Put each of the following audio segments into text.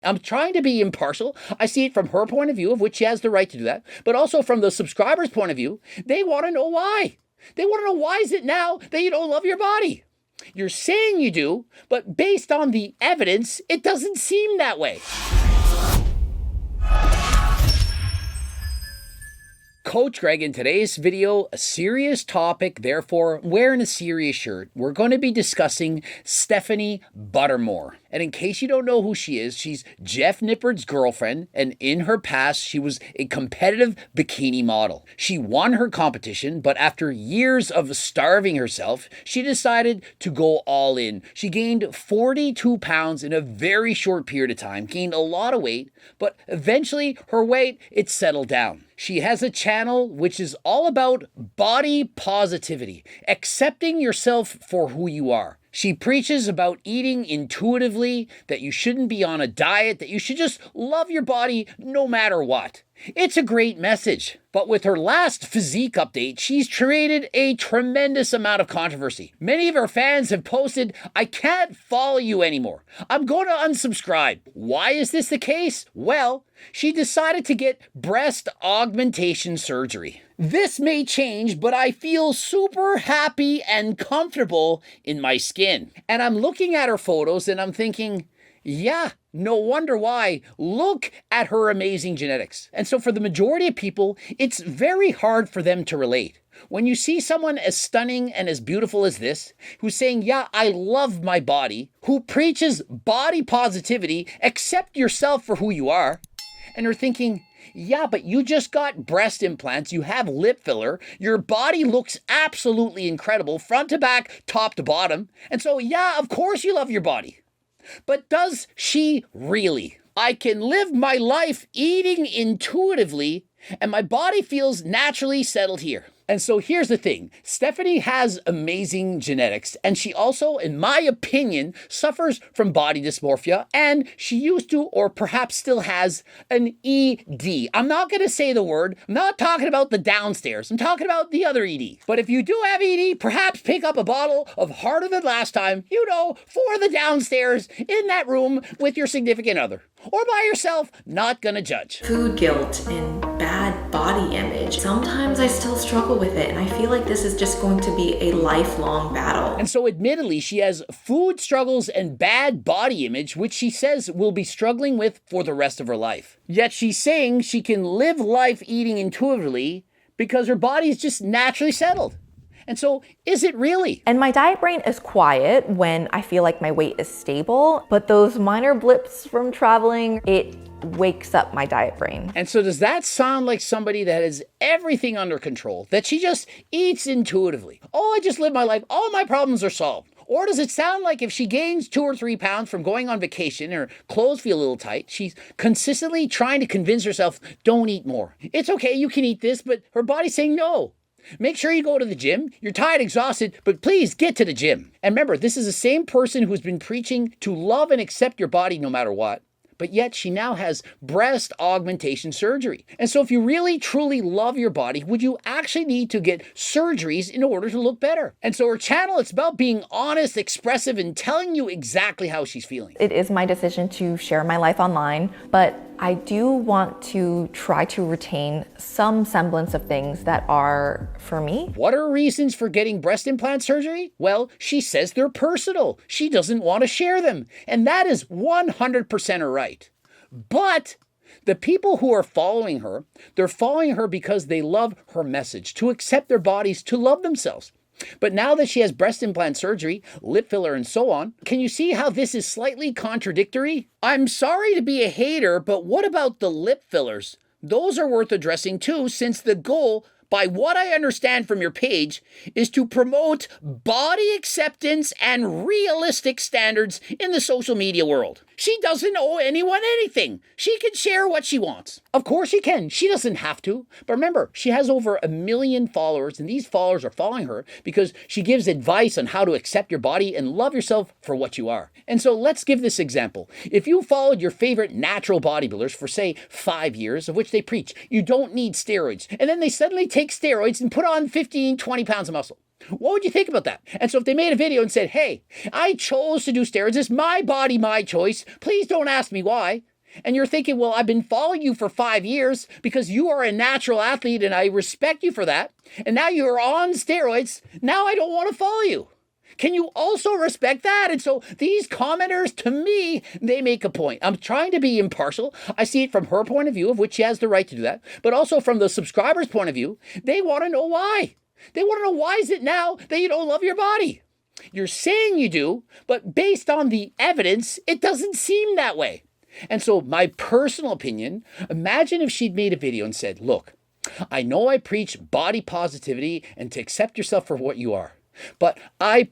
I'm trying to be impartial. I see it from her point of view, of which she has the right to do that, but also from the subscriber's point of view. They want to know why. They want to know why is it now that you don't love your body? You're saying you do, but based on the evidence, it doesn't seem that way. Coach Greg, in today's video, a serious topic, therefore wearing a serious shirt. We're going to be discussing Stephanie Buttermore. And in case you don't know who she is, she's Jeff Nippard's girlfriend, and in her past, she was a competitive bikini model. She won her competition, but after years of starving herself, she decided to go all in. She gained 42 pounds in a very short period of time, gained a lot of weight, but eventually her weight, it settled down. She has a channel which is all about body positivity, accepting yourself for who you are. She preaches about eating intuitively, that you shouldn't be on a diet, that you should just love your body no matter what. It's a great message. But with her last physique update, she's created a tremendous amount of controversy. Many of her fans have posted, "I can't follow you anymore. I'm going to unsubscribe." Why is this the case? Well, she decided to get breast augmentation surgery. This may change, but I feel super happy and comfortable in my skin. And I'm looking at her photos and I'm thinking, yeah, no wonder why. Look at her amazing genetics. And so for the majority of people, it's very hard for them to relate. When you see someone as stunning and as beautiful as this, who's saying, yeah, I love my body, who preaches body positivity, accept yourself for who you are, and they're thinking, yeah, but you just got breast implants, you have lip filler, your body looks absolutely incredible, front to back, top to bottom, and so yeah, of course you love your body. But does she really? I can live my life eating intuitively, and my body feels naturally settled here. And so here's the thing. Stephanie has amazing genetics, and she also, in my opinion, suffers from body dysmorphia, and she used to, or perhaps still has, an ED. I'm not going to say the word. I'm not talking about the downstairs. I'm talking about the other ED. But if you do have ED, perhaps pick up a bottle of Harder Than Last Time, for the downstairs in that room with your significant other. Or by yourself, not gonna judge. Food guilt and bad body image. Sometimes I still struggle with it, and I feel like this is just going to be a lifelong battle. And so admittedly, she has food struggles and bad body image, which she says will be struggling with for the rest of her life. Yet she's saying she can live life eating intuitively because her body is just naturally settled. And so, is it really? And my diet brain is quiet when I feel like my weight is stable, but those minor blips from traveling, it wakes up my diet brain. And so does that sound like somebody that has everything under control, that she just eats intuitively? Oh, I just live my life, all my problems are solved. Or does it sound like if she gains 2 or 3 pounds from going on vacation, her clothes feel a little tight, she's consistently trying to convince herself, don't eat more. It's okay, you can eat this, but her body's saying no. Make sure you go to the gym. You're tired, exhausted, but please get to the gym. And remember, this is the same person who's been preaching to love and accept your body no matter what. But yet she now has breast augmentation surgery. And so if you really truly love your body, would you actually need to get surgeries in order to look better? And so her channel, it's about being honest, expressive, and telling you exactly how she's feeling. It is my decision to share my life online, but I do want to try to retain some semblance of things that are for me. What are reasons for getting breast implant surgery? Well, she says they're personal. She doesn't want to share them. And that is 100% her right. But the people who are following her, they're following her because they love her message, to accept their bodies, to love themselves. But now that she has breast implant surgery, lip filler, and so on, can you see how this is slightly contradictory? I'm sorry to be a hater, but what about the lip fillers? Those are worth addressing too, since the goal, by what I understand from your page, is to promote body acceptance and realistic standards in the social media world. She doesn't owe anyone anything. She can share what she wants. Of course she can. She doesn't have to. But remember, she has over 1 million followers, and these followers are following her because she gives advice on how to accept your body and love yourself for what you are. And so let's give this example. If you followed your favorite natural bodybuilders for, say, 5 years, of which they preach you don't need steroids, and then they suddenly take steroids and put on 15, 20 pounds of muscle, what would you think about that? And so if they made a video and said, hey, I chose to do steroids, it's my body, my choice, please don't ask me why, And you're thinking, well, I've been following you for 5 years because you are a natural athlete and I respect you for that. And now you're on steroids. Now I don't want to follow you. Can you also respect that? And so these commenters, to me, they make a point. I'm trying to be impartial. I see it from her point of view, of which she has the right to do that, but also from the subscribers' point of view. They want to know why. They want to know why is it now that you don't love your body? You're saying you do, but based on the evidence, it doesn't seem that way. And so my personal opinion, imagine if she'd made a video and said, look, I know I preach body positivity and to accept yourself for what you are. But I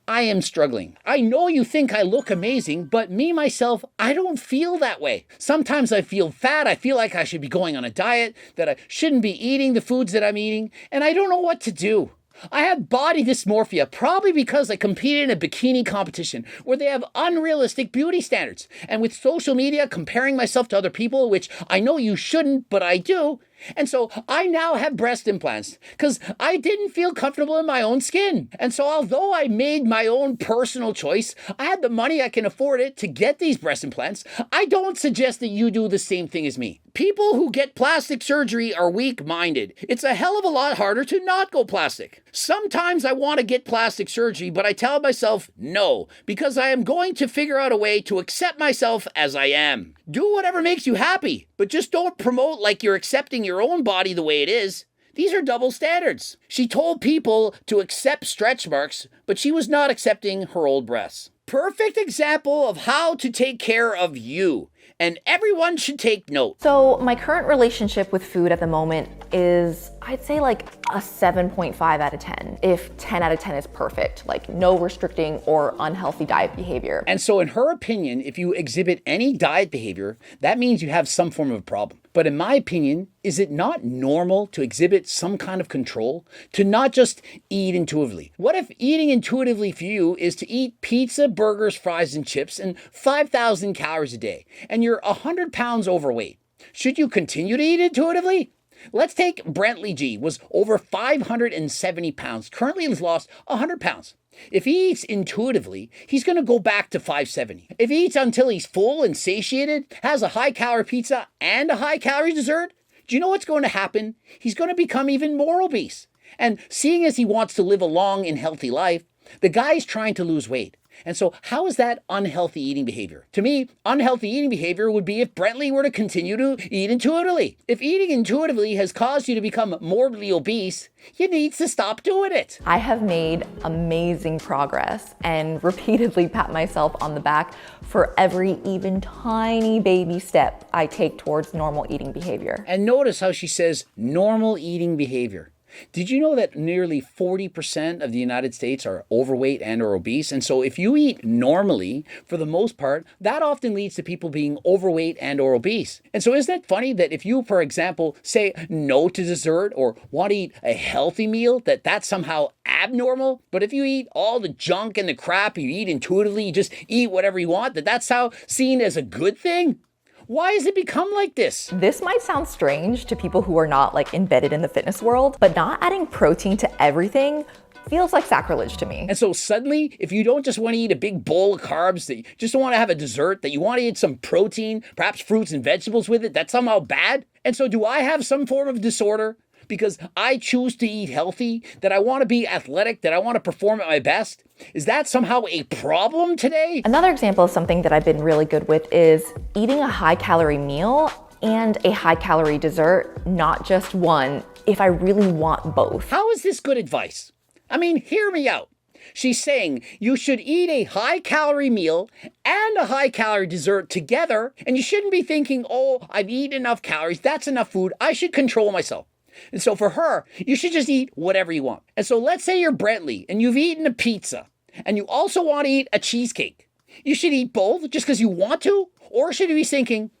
am struggling. I know you think I look amazing, but me, myself, I don't feel that way. Sometimes I feel fat. I feel like I should be going on a diet, that I shouldn't be eating the foods that I'm eating, and I don't know what to do. I have body dysmorphia, probably because I competed in a bikini competition where they have unrealistic beauty standards. And with social media, comparing myself to other people, which I know you shouldn't, but I do. And so I now have breast implants because I didn't feel comfortable in my own skin. And so although I made my own personal choice, I had the money, I can afford it to get these breast implants. I don't suggest that you do the same thing as me. People who get plastic surgery are weak-minded. It's a hell of a lot harder to not go plastic. Sometimes I want to get plastic surgery, but I tell myself no, because I am going to figure out a way to accept myself as I am. Do whatever makes you happy, but just don't promote like you're accepting your own body the way it is. These are double standards. She told people to accept stretch marks, but she was not accepting her old breasts. Perfect example of how to take care of you. And everyone should take note. So my current relationship with food at the moment is, I'd say like a 7.5 out of 10, if 10 out of 10 is perfect, like no restricting or unhealthy diet behavior. And so in her opinion, if you exhibit any diet behavior, that means you have some form of a problem. But in my opinion, is it not normal to exhibit some kind of control? To not just eat intuitively? What if eating intuitively for you is to eat pizza, burgers, fries, and chips and 5,000 calories a day, and you're 100 pounds overweight? Should you continue to eat intuitively? Let's take Brentley G, was over 570 pounds, currently has lost 100 pounds. If he eats intuitively, he's going to go back to 570. If he eats until he's full and satiated, has a high-calorie pizza and a high-calorie dessert, do you know what's going to happen? He's going to become even more obese. And seeing as he wants to live a long and healthy life, the guy's trying to lose weight. And so how is that unhealthy eating behavior? To me, unhealthy eating behavior would be if Brentley were to continue to eat intuitively. If eating intuitively has caused you to become morbidly obese, you need to stop doing it. I have made amazing progress and repeatedly pat myself on the back for every even tiny baby step I take towards normal eating behavior. And notice how she says normal eating behavior. Did you know that nearly 40% of the United States are overweight and or obese? And so if you eat normally, for the most part, that often leads to people being overweight and or obese. And so isn't it funny that if you, for example, say no to dessert or want to eat a healthy meal, that's somehow abnormal? But if you eat all the junk and the crap, you eat intuitively, you just eat whatever you want, that's how seen as a good thing? Why has it become like this? This might sound strange to people who are not like embedded in the fitness world, but not adding protein to everything feels like sacrilege to me. And so suddenly, if you don't just want to eat a big bowl of carbs, that you just don't want to have a dessert, that you want to eat some protein, perhaps fruits and vegetables with it, that's somehow bad? And so do I have some form of disorder? Because I choose to eat healthy, that I want to be athletic, that I want to perform at my best? Is that somehow a problem today? Another example of something that I've been really good with is eating a high-calorie meal and a high-calorie dessert, not just one, if I really want both. How is this good advice? I mean, hear me out. She's saying you should eat a high-calorie meal and a high-calorie dessert together, and you shouldn't be thinking, oh, I've eaten enough calories, that's enough food, I should control myself. And so for her, you should just eat whatever you want. And so let's say you're Brentley and you've eaten a pizza and you also want to eat a cheesecake. You should eat both just because you want to? Or should you be thinking,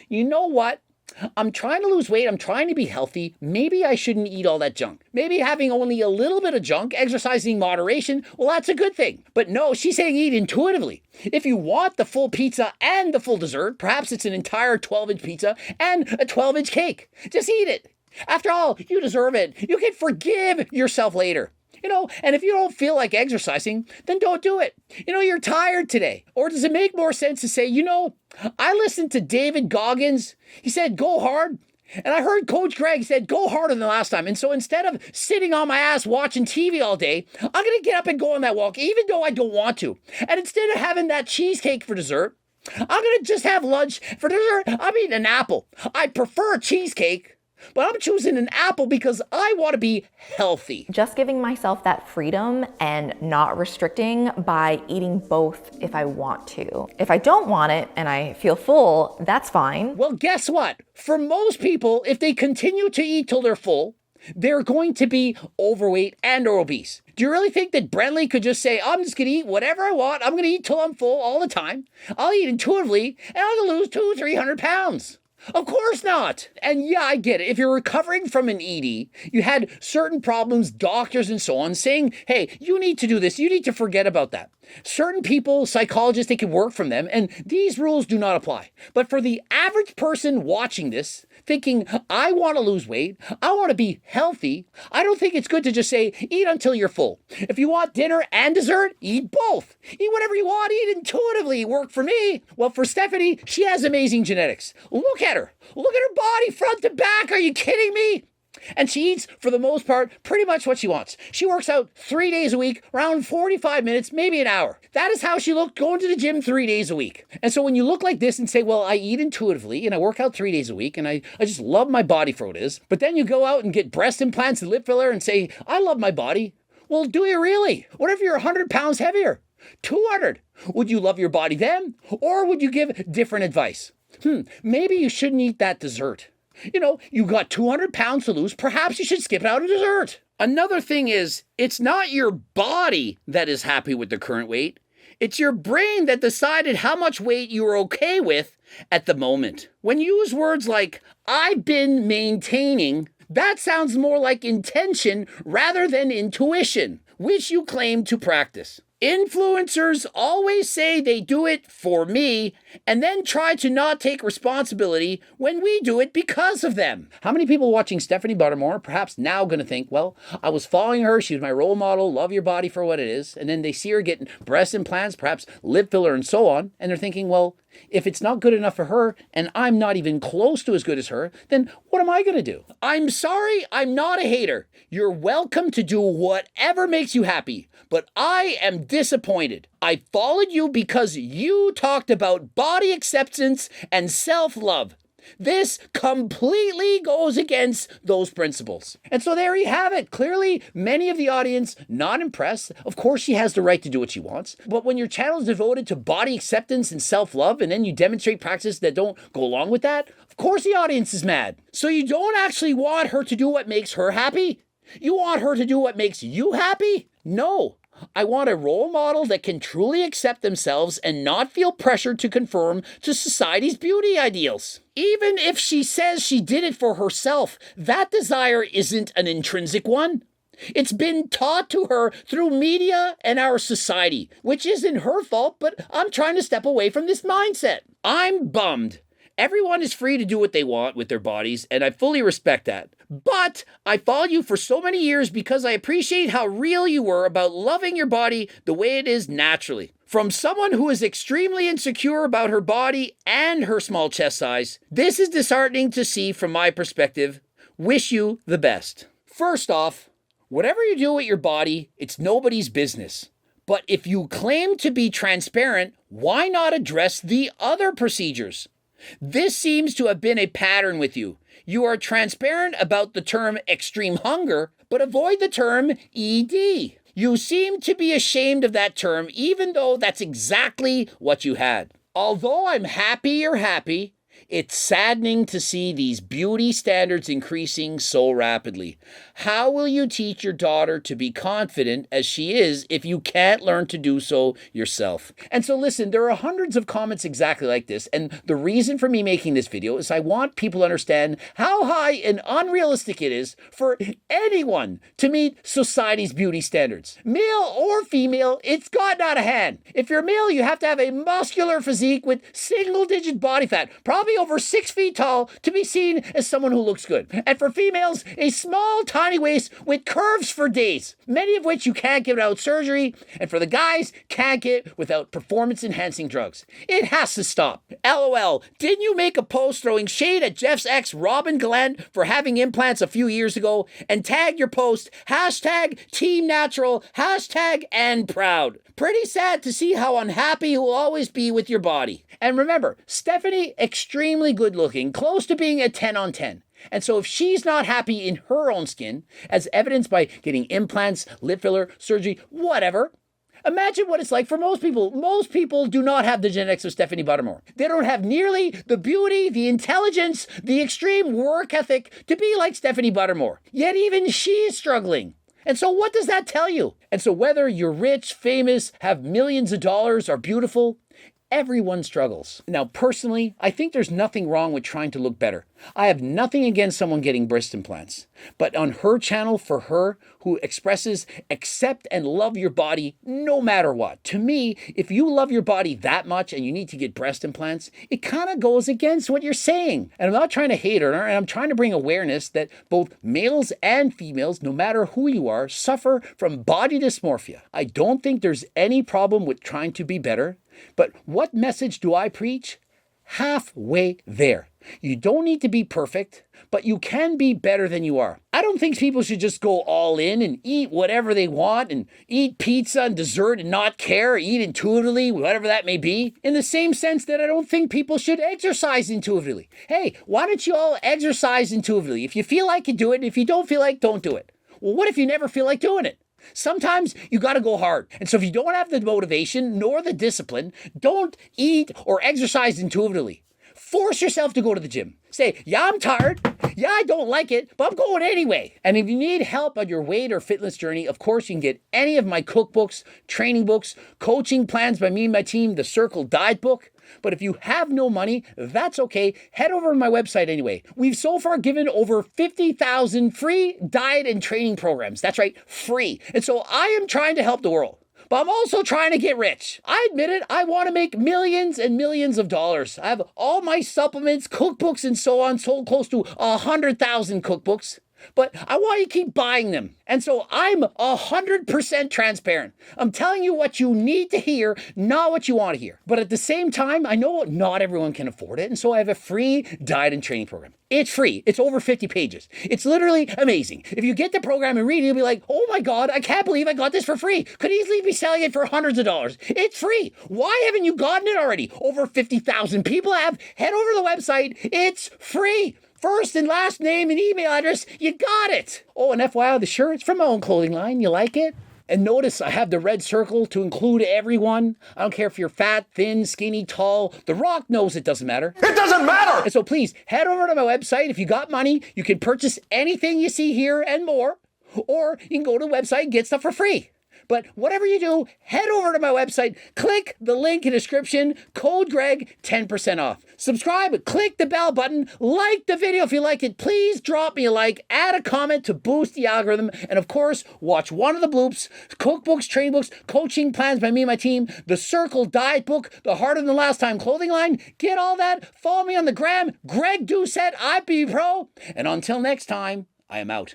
you know what? I'm trying to lose weight. I'm trying to be healthy. Maybe I shouldn't eat all that junk. Maybe having only a little bit of junk, exercising in moderation, well, that's a good thing. But no, she's saying eat intuitively. If you want the full pizza and the full dessert, perhaps it's an entire 12-inch pizza and a 12-inch cake. Just eat it. After all, you deserve it. You can forgive yourself later. And if you don't feel like exercising, then don't do it. You're tired today. Or does it make more sense to say, I listened to David Goggins. He said, go hard. And I heard Coach Greg said, go harder than last time. And so instead of sitting on my ass watching TV all day, I'm going to get up and go on that walk, even though I don't want to. And instead of having that cheesecake for dessert, I'm going to just have lunch for dessert. I'm eating an apple. I prefer a cheesecake, but I'm choosing an apple because I want to be healthy. Just giving myself that freedom and not restricting by eating both if I want to. If I don't want it and I feel full, that's fine. Well, guess what? For most people, if they continue to eat till they're full, they're going to be overweight and or obese. Do you really think that Brentley could just say, I'm just going to eat whatever I want. I'm going to eat till I'm full all the time. I'll eat intuitively and I'm going to lose 200-300 pounds. Of course not. And yeah, I get it. If you're recovering from an ED, you had certain problems, doctors and so on saying, hey, you need to do this. You need to forget about that. Certain people, psychologists, they can work from them, and these rules do not apply. But for the average person watching this, thinking, I want to lose weight, I want to be healthy, I don't think it's good to just say, eat until you're full. If you want dinner and dessert, eat both. Eat whatever you want, eat intuitively. Work for me. Well, for Stephanie, she has amazing genetics. Look at her. Look at her body front to back. Are you kidding me? And she eats, for the most part, pretty much what she wants. She works out 3 days a week, around 45 minutes, maybe an hour. That is how she looked going to the gym 3 days a week. And so when you look like this and say, well, I eat intuitively and I work out 3 days a week and I just love my body for what it is, but then you go out and get breast implants and lip filler and say, I love my body. Well, do you really? What if you're 100 pounds heavier? 200? Would you love your body then? Or would you give different advice? Maybe you shouldn't eat that dessert. You got 200 pounds to lose. Perhaps you should skip out a dessert. Another thing is, it's not your body that is happy with the current weight. It's your brain that decided how much weight you are okay with at the moment. When you use words like, I've been maintaining, that sounds more like intention rather than intuition, which you claim to practice. Influencers always say they do it for me and then try to not take responsibility when we do it because of them. How many people watching Stephanie Buttermore perhaps now going to think, well, I was following her, she was my role model, love your body for what it is, and then they see her getting breast implants, perhaps lip filler and so on, and they're thinking, well, if it's not good enough for her and I'm not even close to as good as her, then what am I going to do? I'm sorry, I'm not a hater. You're welcome to do whatever makes you happy, but I am disappointed. I followed you because you talked about body acceptance and self-love. This completely goes against those principles. And so there you have it. Clearly, many of the audience not impressed. Of course, she has the right to do what she wants. But when your channel is devoted to body acceptance and self-love, and then you demonstrate practices that don't go along with that, of course the audience is mad. So you don't actually want her to do what makes her happy? You want her to do what makes you happy? No. I want a role model that can truly accept themselves and not feel pressured to conform to society's beauty ideals. Even if she says she did it for herself, that desire isn't an intrinsic one. It's been taught to her through media and our society, which isn't her fault, but I'm trying to step away from this mindset. I'm bummed. Everyone is free to do what they want with their bodies, and I fully respect that. But I followed you for so many years because I appreciate how real you were about loving your body the way it is naturally. From someone who is extremely insecure about her body and her small chest size, this is disheartening to see from my perspective. Wish you the best. First off, whatever you do with your body, it's nobody's business. But if you claim to be transparent, why not address the other procedures? This seems to have been a pattern with you. You are transparent about the term extreme hunger, but avoid the term ED. You seem to be ashamed of that term, even though that's exactly what you had. Although I'm happy you're happy, it's saddening to see these beauty standards increasing so rapidly. How will you teach your daughter to be confident as she is if you can't learn to do so yourself? And so listen, there are hundreds of comments exactly like this, and the reason for me making this video is I want people to understand how high and unrealistic it is for anyone to meet society's beauty standards. Male or female, it's gotten out of hand. If you're male, you have to have a muscular physique with single-digit body fat, probably be over 6 feet tall to be seen as someone who looks good. And for females, a small, tiny waist with curves for days, many of which you can't get without surgery, and for the guys, can't get without performance-enhancing drugs. It has to stop. LOL, didn't you make a post throwing shade at Jeff's ex, Robin Glenn, for having implants a few years ago, and tag your post, hashtag Team Natural, hashtag and proud. Pretty sad to see how unhappy you'll always be with your body. And remember, Stephanie, extremely good looking, close to being a 10 on 10. And so if she's not happy in her own skin, as evidenced by getting implants, lip filler, surgery, whatever, imagine what it's like for most people. Most people do not have the genetics of Stephanie Buttermore. They don't have nearly the beauty, the intelligence, the extreme work ethic to be like Stephanie Buttermore. Yet even she is struggling. And so what does that tell you? And so whether you're rich, famous, have millions of dollars, or beautiful, everyone struggles. Now, personally, I think there's nothing wrong with trying to look better. I have nothing against someone getting breast implants. But on her channel, for her, who expresses accept and love your body no matter what. To me, if you love your body that much and you need to get breast implants, it kind of goes against what you're saying. And I'm not trying to hate her, and I'm trying to bring awareness that both males and females, no matter who you are, suffer from body dysmorphia. I don't think there's any problem with trying to be better. But what message do I preach? Halfway there. You don't need to be perfect, but you can be better than you are. I don't think people should just go all in and eat whatever they want and eat pizza and dessert and not care, eat intuitively, whatever that may be. In the same sense that I don't think people should exercise intuitively. Hey, why don't you all exercise intuitively? If you feel like you do it, if you don't feel like, don't do it. Well, what if you never feel like doing it? Sometimes you got to go hard. And so if you don't have the motivation nor the discipline, don't eat or exercise intuitively. Force yourself to go to the gym. Say, yeah, I'm tired. Yeah, I don't like it, but I'm going anyway. And if you need help on your weight or fitness journey, of course, you can get any of my cookbooks, training books, coaching plans by me and my team, the Circle Diet book. But if you have no money, that's okay. Head over to my website anyway. We've so far given over 50,000 free diet and training programs. That's right, free. And so I am trying to help the world. But I'm also trying to get rich. I admit it, I want to make millions and millions of dollars. I have all my supplements, cookbooks, and so on, sold close to 100,000 cookbooks. But I want you to keep buying them. And so I'm 100% transparent. I'm telling you what you need to hear, not what you want to hear. But at the same time, I know not everyone can afford it. And so I have a free diet and training program. It's free. It's over 50 pages. It's literally amazing. If you get the program and read it, you'll be like, oh my God, I can't believe I got this for free. Could easily be selling it for hundreds of dollars. It's free. Why haven't you gotten it already? Over 50,000 people have. Head over to the website. It's free. First and last name and email address, you got it. Oh, and FYI, the shirt's from my own clothing line. You like it? And notice I have the red circle to include everyone. I don't care if you're fat, thin, skinny, tall. The Rock knows it doesn't matter. It doesn't matter! And so please, head over to my website. If you got money, you can purchase anything you see here and more. Or you can go to the website and get stuff for free. But whatever you do, head over to my website, click the link in the description, code Greg, 10% off. Subscribe, click the bell button, like the video if you like it. Please drop me a like, add a comment to boost the algorithm, and of course, watch one of the bloops, cookbooks, training books, coaching plans by me and my team, the Circle Diet book, the Harder Than Last Time clothing line. Get all that. Follow me on the gram, Greg Doucette, IPB Pro. And until next time, I am out.